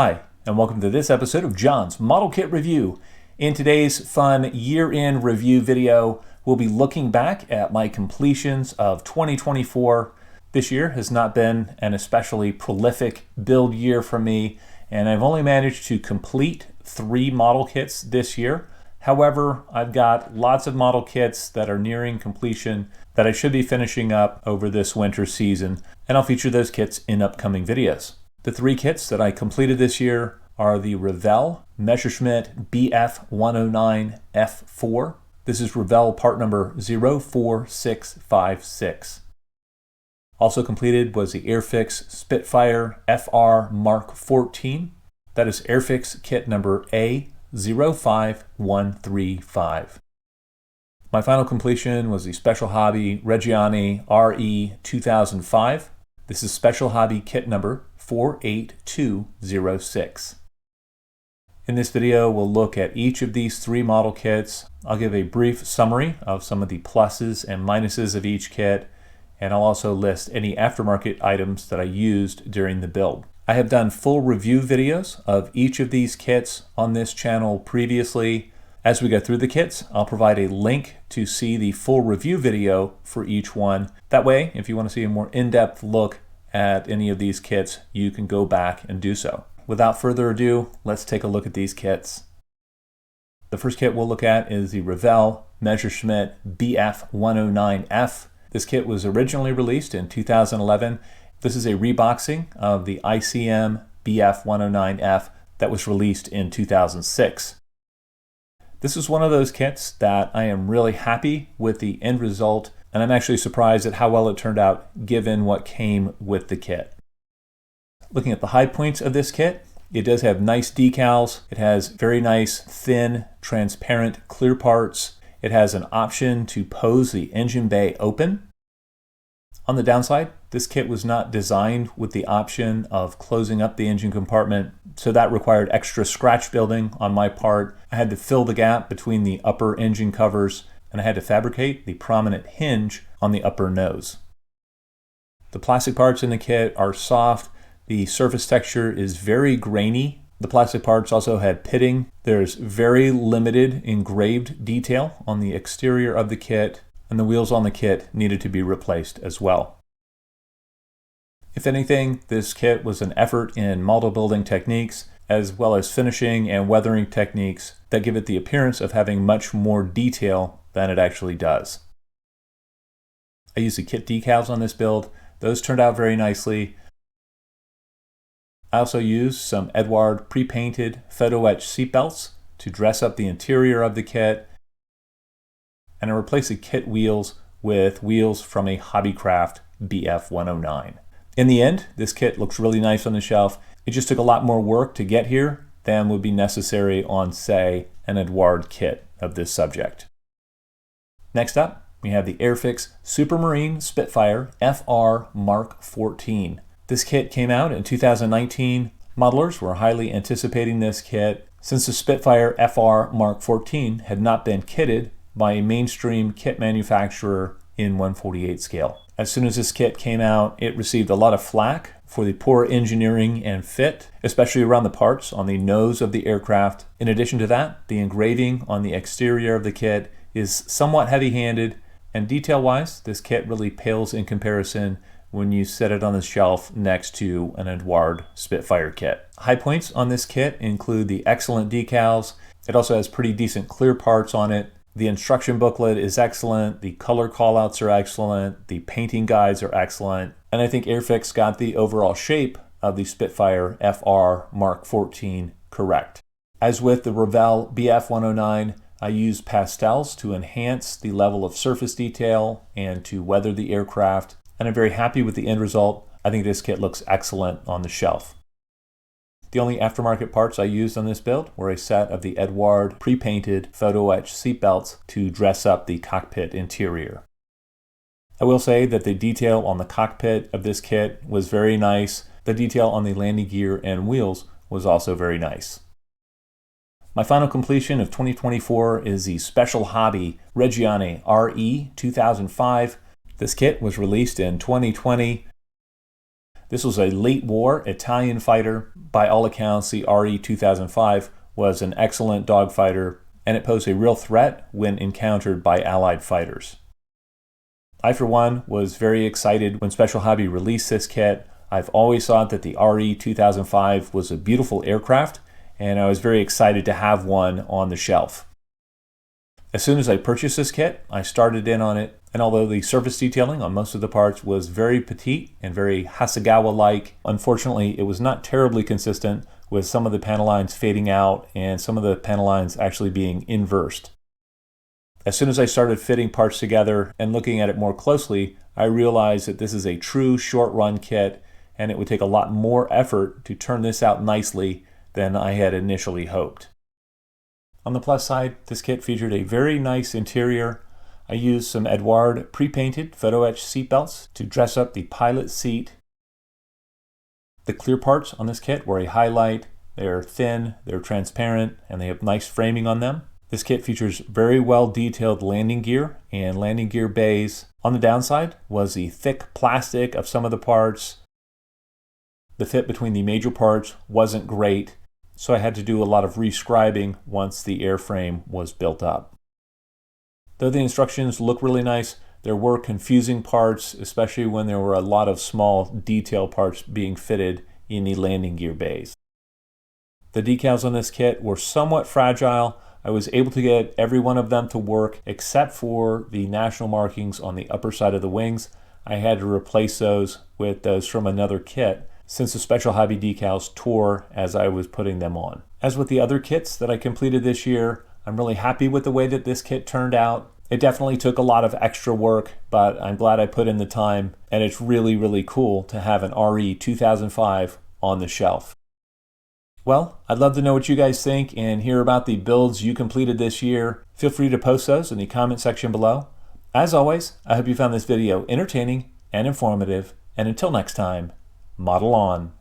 Hi, and welcome to this episode of John's Model Kit Review. In today's fun year-end review video, we'll be looking back at my completions of 2024. This year has not been an especially prolific build year for me, and I've only managed to complete 3 model kits this year. However, I've got lots of model kits that are nearing completion that I should be finishing up over this winter season, and I'll feature those kits in upcoming videos. The 3 kits that I completed this year are the Revell Bf109F-2. This is Revell part number 04656. Also completed was the Airfix Spitfire FR Mk.XIV. That is Airfix kit number A05135. My final completion was the Special Hobby Re2005. This is Special Hobby kit number 48206. In this video, we'll look at each of these 3 model kits. I'll give a brief summary of some of the pluses and minuses of each kit, and I'll also list any aftermarket items that I used during the build. I have done full review videos of each of these kits on this channel previously. As we go through the kits, I'll provide a link to see the full review video for each one. That way, if you want to see a more in-depth look at any of these kits, you can go back and do so. Without further ado, let's take a look at these kits. The first kit we'll look at is the Revell Bf109F. This kit was originally released in 2011. This is a reboxing of the ICM Bf109F that was released in 2006. This is one of those kits that I am really happy with the end result, and I'm actually surprised at how well it turned out given what came with the kit. Looking at the high points of this kit, it does have nice decals. It has very nice, thin, transparent, clear parts. It has an option to pose the engine bay open. On the downside, this kit was not designed with the option of closing up the engine compartment, so that required extra scratch building on my part. I had to fill the gap between the upper engine covers, and I had to fabricate the prominent hinge on the upper nose. The plastic parts in the kit are soft. The surface texture is very grainy. The plastic parts also had pitting. There's very limited engraved detail on the exterior of the kit, and the wheels on the kit needed to be replaced as well. If anything, this kit was an effort in model building techniques as well as finishing and weathering techniques that give it the appearance of having much more detail than it actually does. I used the kit decals on this build. Those turned out very nicely. I also used some Eduard pre-painted photo etch seatbelts to dress up the interior of the kit, and I replaced the kit wheels with wheels from a Hobbycraft Bf109. In the end, this kit looks really nice on the shelf. It just took a lot more work to get here than would be necessary on, say, an Eduard kit of this subject. Next up, we have the Airfix Supermarine Spitfire FR Mk.XIV. This kit came out in 2019. Modelers were highly anticipating this kit since the Spitfire FR Mk.XIV had not been kitted by a mainstream kit manufacturer in 1/48 scale. As soon as this kit came out, it received a lot of flack for the poor engineering and fit, especially around the parts on the nose of the aircraft. In addition to that, the engraving on the exterior of the kit is somewhat heavy-handed, and detail-wise, this kit really pales in comparison when you set it on the shelf next to an Eduard Spitfire kit. High points on this kit include the excellent decals. It also has pretty decent clear parts on it. The instruction booklet is excellent. The color callouts are excellent. The painting guides are excellent. And I think Airfix got the overall shape of the Spitfire FR Mk.XIV correct. As with the Revell Bf109, I used pastels to enhance the level of surface detail and to weather the aircraft, and I'm very happy with the end result. I think this kit looks excellent on the shelf. The only aftermarket parts I used on this build were a set of the Eduard pre-painted photo etch seatbelts to dress up the cockpit interior. I will say that the detail on the cockpit of this kit was very nice. The detail on the landing gear and wheels was also very nice. My final completion of 2024 is the Special Hobby Re2005. This kit was released in 2020. This was a late war Italian fighter. By all accounts, the Re2005 was an excellent dogfighter, and it posed a real threat when encountered by Allied fighters. I, for one, was very excited when Special Hobby released this kit. I've always thought that the Re2005 was a beautiful aircraft, and I was very excited to have one on the shelf. As soon as I purchased this kit, I started in on it, and although the surface detailing on most of the parts was very petite and very Hasegawa-like, unfortunately it was not terribly consistent, with some of the panel lines fading out and some of the panel lines actually being inversed. As soon as I started fitting parts together and looking at it more closely, I realized that this is a true short-run kit, and it would take a lot more effort to turn this out nicely than I had initially hoped. On the plus side, this kit featured a very nice interior. I used some Eduard pre-painted photo-etched seatbelts to dress up the pilot seat. The clear parts on this kit were a highlight. They're thin, they're transparent, and they have nice framing on them. This kit features very well detailed landing gear and landing gear bays. On the downside was the thick plastic of some of the parts. The fit between the major parts wasn't great, so I had to do a lot of rescribing once the airframe was built up. Though the instructions look really nice, there were confusing parts, especially when there were a lot of small detail parts being fitted in the landing gear bays. The decals on this kit were somewhat fragile. I was able to get every one of them to work except for the national markings on the upper side of the wings. I had to replace those with those from another kit since the Special Hobby decals tore as I was putting them on. As with the other kits that I completed this year, I'm really happy with the way that this kit turned out. It definitely took a lot of extra work, but I'm glad I put in the time, and it's really, really cool to have an Re2005 on the shelf. Well, I'd love to know what you guys think and hear about the builds you completed this year. Feel free to post those in the comment section below. As always, I hope you found this video entertaining and informative, and until next time, model on.